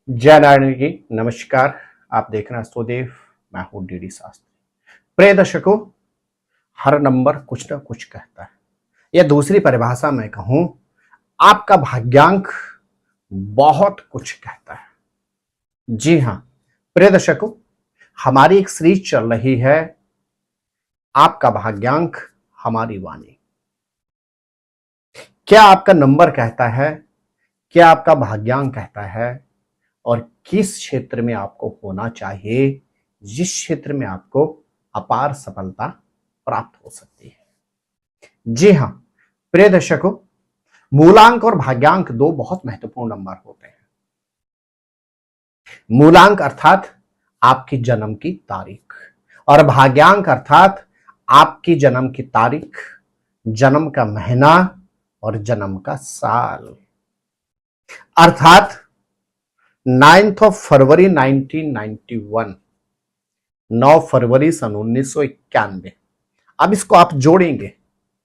जय नारायण जी। नमस्कार। आप देख रहे हैं स्वदेव। मैं हूं डीडी शास्त्री। प्रिय दर्शकों, हर नंबर कुछ ना कुछ कहता है, या दूसरी परिभाषा में कहूं, आपका भाग्यांक बहुत कुछ कहता है। जी हां प्रिय दर्शकों, हमारी एक सीरीज चल रही है, आपका भाग्यांक हमारी वाणी। क्या आपका नंबर कहता है, क्या आपका भाग्यांक कहता है, और किस क्षेत्र में आपको होना चाहिए, जिस क्षेत्र में आपको अपार सफलता प्राप्त हो सकती है। जी हां प्रिय दर्शकों, मूलांक और भाग्यांक दो बहुत महत्वपूर्ण नंबर होते हैं। मूलांक अर्थात आपकी जन्म की तारीख, और भाग्यांक अर्थात आपकी जन्म की तारीख, जन्म का महीना और जन्म का साल। अर्थात 9 फरवरी 1991, 9 फरवरी सन 1991। अब इसको आप जोड़ेंगे,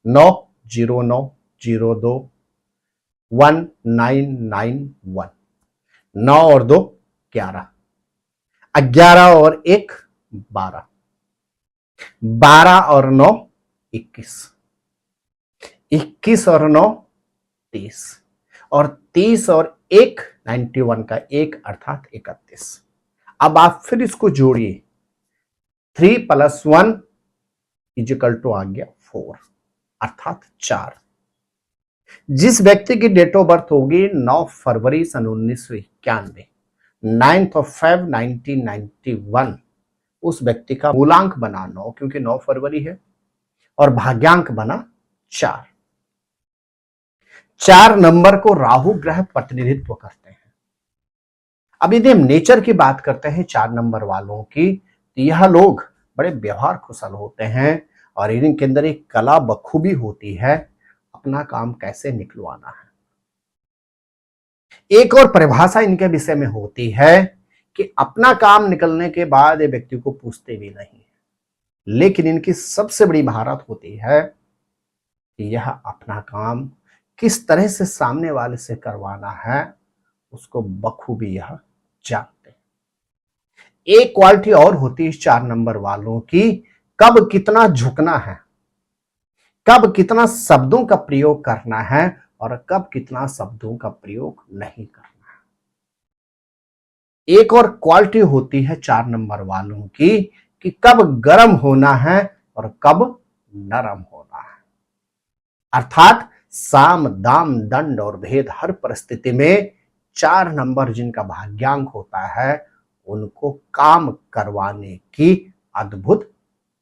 909021991। 9 और 2 11, 11 और 1 12, 12 और 9 21, 21 और 9 30, और 30 और 1 91 का 1 अर्थात 31। अब आप फिर इसको जोड़िए, 3 + 1 = आ गया 4 अर्थात 4। जिस व्यक्ति की डेट ऑफ बर्थ होगी 9 फरवरी सन 1991, 9 1991, उस व्यक्ति का मूलांक बना 9, क्योंकि 9 फरवरी है, और भाग्यांक बना 4। 4 नंबर को राहु ग्रह प्रतिनिधित्व करते हैं। अब यदि हम नेचर की बात करते हैं 4 नंबर वालों की, तो यह लोग बड़े व्यवहार कुशल होते हैं, और इनके अंदर एक कला बखूबी होती है, अपना काम कैसे निकलवाना है। एक और परिभाषा इनके विषय में होती है कि अपना काम निकलने के बाद ये व्यक्ति को पूछते भी नहीं, लेकिन इनकी सबसे बड़ी महारत होती है कि यह अपना काम किस तरह से सामने वाले से करवाना है, उसको बखूबी यह जानते हैं। एक क्वालिटी और होती है इस 4 नंबर वालों की, कब कितना झुकना है, कब कितना शब्दों का प्रयोग करना है, और कब कितना शब्दों का प्रयोग नहीं करना है। एक और क्वालिटी होती है 4 नंबर वालों की कि कब गर्म होना है और कब नरम होना है। अर्थात साम दाम दंड और भेद, हर परिस्थिति में 4 नंबर जिनका भाग्यांक होता है, उनको काम करवाने की अद्भुत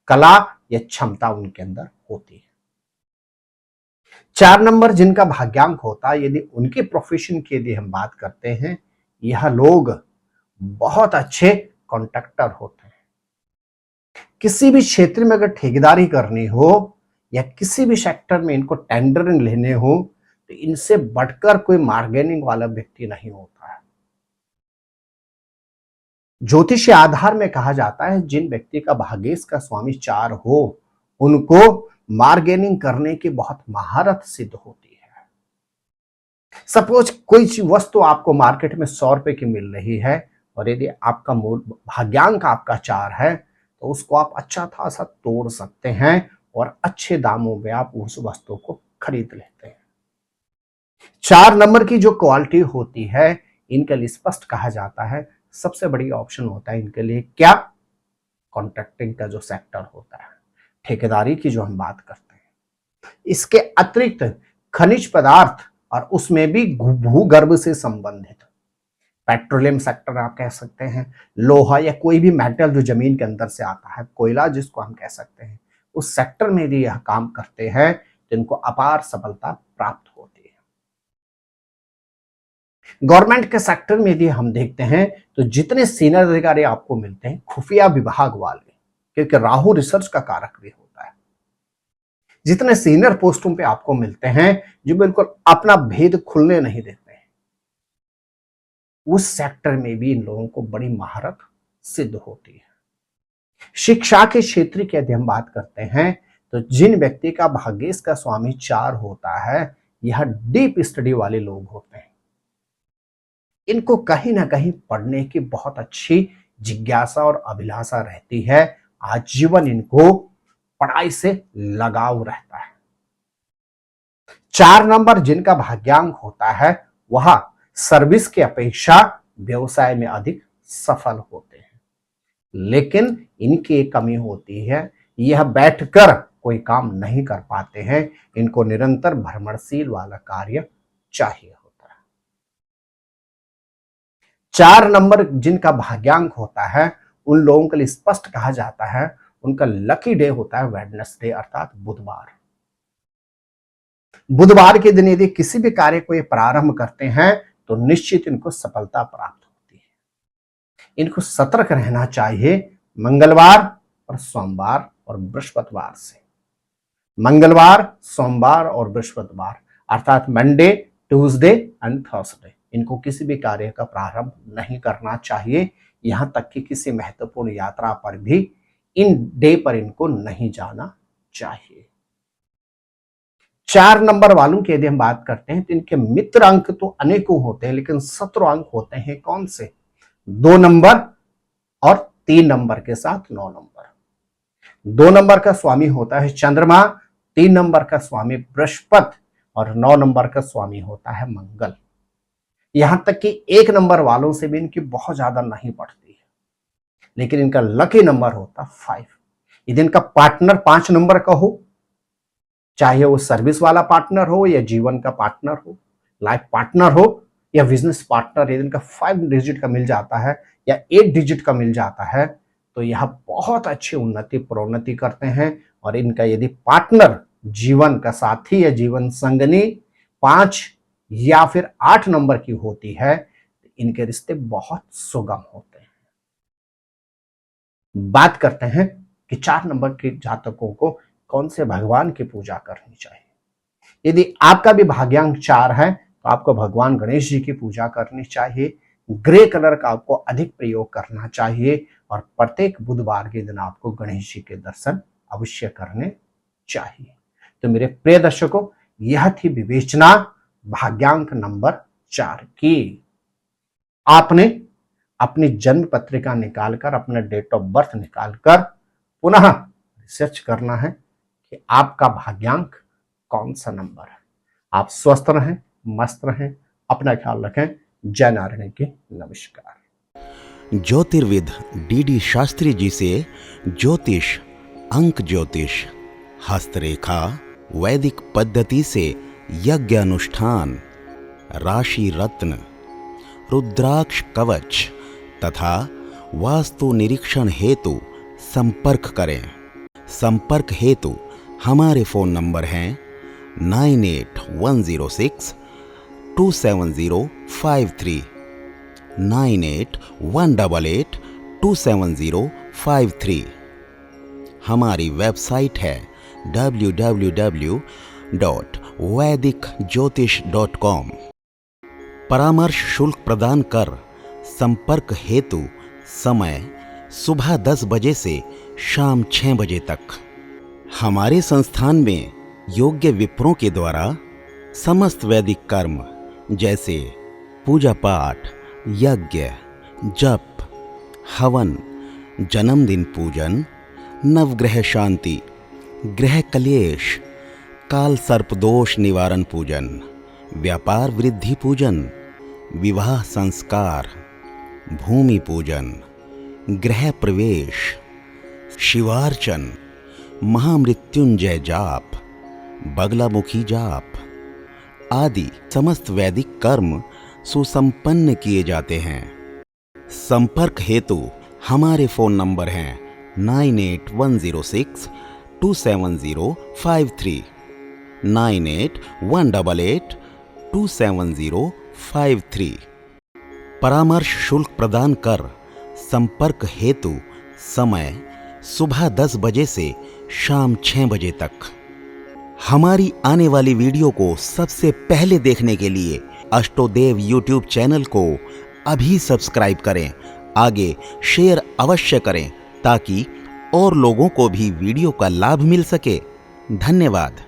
कला या क्षमता उनके अंदर होती है। 4 नंबर जिनका भाग्यांक होता है, यदि उनके प्रोफेशन की यदि हम बात करते हैं, यह लोग बहुत अच्छे कॉन्ट्रैक्टर होते हैं। किसी भी क्षेत्र में अगर ठेकेदारी करनी हो, या किसी भी सेक्टर में इनको टेंडरिंग लेने हो, तो इनसे बढ़कर कोई मार्गेनिंग वाला व्यक्ति नहीं होता है। ज्योतिष आधार में कहा जाता है, जिन व्यक्ति का भाग्येश का स्वामी 4 हो, उनको मार्गेनिंग करने की बहुत महारत सिद्ध होती है। सपोज कोई वस्तु आपको मार्केट में 100 रुपए की मिल रही है, और यदि आपका मूल भाग्यांक आपका 4 है, तो उसको आप अच्छा खासा तोड़ सकते हैं, और अच्छे दामों में आप उस वस्तु को खरीद लेते हैं। 4 नंबर की जो क्वालिटी होती है, इनके लिए स्पष्ट कहा जाता है, सबसे बड़ी ऑप्शन होता है इनके लिए क्या, कॉन्ट्रैक्टिंग का जो सेक्टर होता है, ठेकेदारी की जो हम बात करते हैं। इसके अतिरिक्त खनिज पदार्थ, और उसमें भी भूगर्भ से संबंधित पेट्रोलियम सेक्टर आप कह सकते हैं, लोहा या कोई भी मेटल जो जमीन के अंदर से आता है, कोयला जिसको हम कह सकते हैं, उस सेक्टर में भी यह काम करते हैं, तो इनको अपार सफलता प्राप्त होती है। गवर्नमेंट के सेक्टर में यदि हम देखते हैं, तो जितने सीनियर अधिकारी आपको मिलते हैं, खुफिया विभाग वाले, क्योंकि राहु रिसर्च का कारक भी होता है, जितने सीनियर पोस्टों पे आपको मिलते हैं, जो बिल्कुल अपना भेद खुलने नहीं देते हैं, उस सेक्टर में भी इन लोगों को बड़ी महारत सिद्ध होती है। शिक्षा के क्षेत्र की यदि हम बात करते हैं, तो जिन व्यक्ति का भाग्येश का स्वामी 4 होता है, यह डीप स्टडी वाले लोग होते हैं। इनको कहीं ना कहीं पढ़ने की बहुत अच्छी जिज्ञासा और अभिलाषा रहती है। आजीवन इनको पढ़ाई से लगाव रहता है। 4 नंबर जिनका भाग्यांक होता है वह सर्विस की अपेक्षा व्यवसाय में अधिक सफल होते हैं, लेकिन इनकी एक कमी होती है, यह बैठकर कोई काम नहीं कर पाते हैं। इनको निरंतर भ्रमणशील वाला कार्य चाहिए होता है। 4 नंबर जिनका भाग्यांक होता है उन लोगों के लिए स्पष्ट कहा जाता है उनका लकी डे होता है वेडनेसडे अर्थात बुधवार। बुधवार के दिन यदि किसी भी कार्य को ये प्रारंभ करते हैं तो निश्चित इनको सफलता प्राप्त होती है। इनको सतर्क रहना चाहिए मंगलवार और सोमवार और बृहस्पतिवार से। मंगलवार, सोमवार और बृहस्पतिवार अर्थात मंडे, ट्यूसडे एंड थर्सडे इनको किसी भी कार्य का प्रारंभ नहीं करना चाहिए। यहां तक कि किसी महत्वपूर्ण यात्रा पर भी इन डे पर इनको नहीं जाना चाहिए। 4 नंबर वालों की यदि हम बात करते हैं तो इनके मित्र अंक तो अनेकों होते हैं, लेकिन शत्रु अंक होते हैं कौन से? 2 नंबर और 3 नंबर के साथ 9 नंबर। 2 नंबर का स्वामी होता है चंद्रमा, 3 नंबर का स्वामी बृहस्पति और 9 नंबर का स्वामी होता है मंगल। यहां तक कि 1 नंबर वालों से भी इनकी बहुत ज्यादा नहीं पड़ती है, लेकिन इनका लकी नंबर होता 5। यदि इनका पार्टनर 5 नंबर का हो, चाहे वो सर्विस वाला पार्टनर हो या जीवन का पार्टनर हो, लाइफ पार्टनर हो या बिजनेस पार्टनर, यदि इनका 5 डिजिट का मिल जाता है या 8 डिजिट का मिल जाता है तो यह बहुत अच्छी उन्नति प्रोन्नति करते हैं। और इनका यदि पार्टनर जीवन का साथी या जीवन संगनी 5 या फिर 8 नंबर की होती है तो इनके रिश्ते बहुत सुगम होते हैं। बात करते हैं कि 4 नंबर के जातकों को कौन से भगवान की पूजा करनी चाहिए। यदि आपका भी भाग्यांक 4 है तो आपको भगवान गणेश जी की पूजा करनी चाहिए। ग्रे कलर का आपको अधिक प्रयोग करना चाहिए और प्रत्येक बुधवार के दिन आपको गणेश जी के दर्शन अवश्य करने चाहिए। तो मेरे प्रिय दर्शकों, यह थी विवेचना भाग्यांक नंबर 4 की। आपने अपनी जन्म पत्रिका निकालकर, अपना डेट ऑफ बर्थ निकालकर पुनः रिसर्च करना है कि आपका भाग्यांक कौन सा नंबर है। आप स्वस्थ रहें, मस्त रहें, अपना ख्याल रखें। जय नारायण की नमस्कार। ज्योतिर्विद डीडी शास्त्री जी से ज्योतिष, अंक ज्योतिष, हस्तरेखा, वैदिक पद्धति से यज्ञ अनुष्ठान, राशि रत्न, रुद्राक्ष कवच तथा वास्तु निरीक्षण हेतु संपर्क करें। संपर्क हेतु हमारे फोन नंबर हैं 9811062705 9818827053। हमारी वेबसाइट है www.vedicjyotish.com। परामर्श शुल्क प्रदान कर संपर्क हेतु समय सुबह 10 बजे से शाम 6 बजे तक। हमारे संस्थान में योग्य विप्रों के द्वारा समस्त वैदिक कर्म जैसे पूजा पाठ, यज्ञ, जप, हवन, जन्मदिन पूजन, नवग्रह शांति, ग्रह कलेश, काल सर्प दोष निवारण पूजन, व्यापार वृद्धि पूजन, विवाह संस्कार, भूमि पूजन, गृह प्रवेश, शिवार्चन, महामृत्युंजय जाप, बगलामुखी जाप आदि समस्त वैदिक कर्म सुसंपन्न किए जाते हैं। संपर्क हेतु हमारे फोन नंबर हैं 9810627053, 9818827053। परामर्श शुल्क प्रदान कर संपर्क हेतु समय सुबह 10 बजे से शाम 6 बजे तक। हमारी आने वाली वीडियो को सबसे पहले देखने के लिए अष्टोदेव यूट्यूब चैनल को अभी सब्सक्राइब करें। आगे शेयर अवश्य करें ताकि और लोगों को भी वीडियो का लाभ मिल सके। धन्यवाद।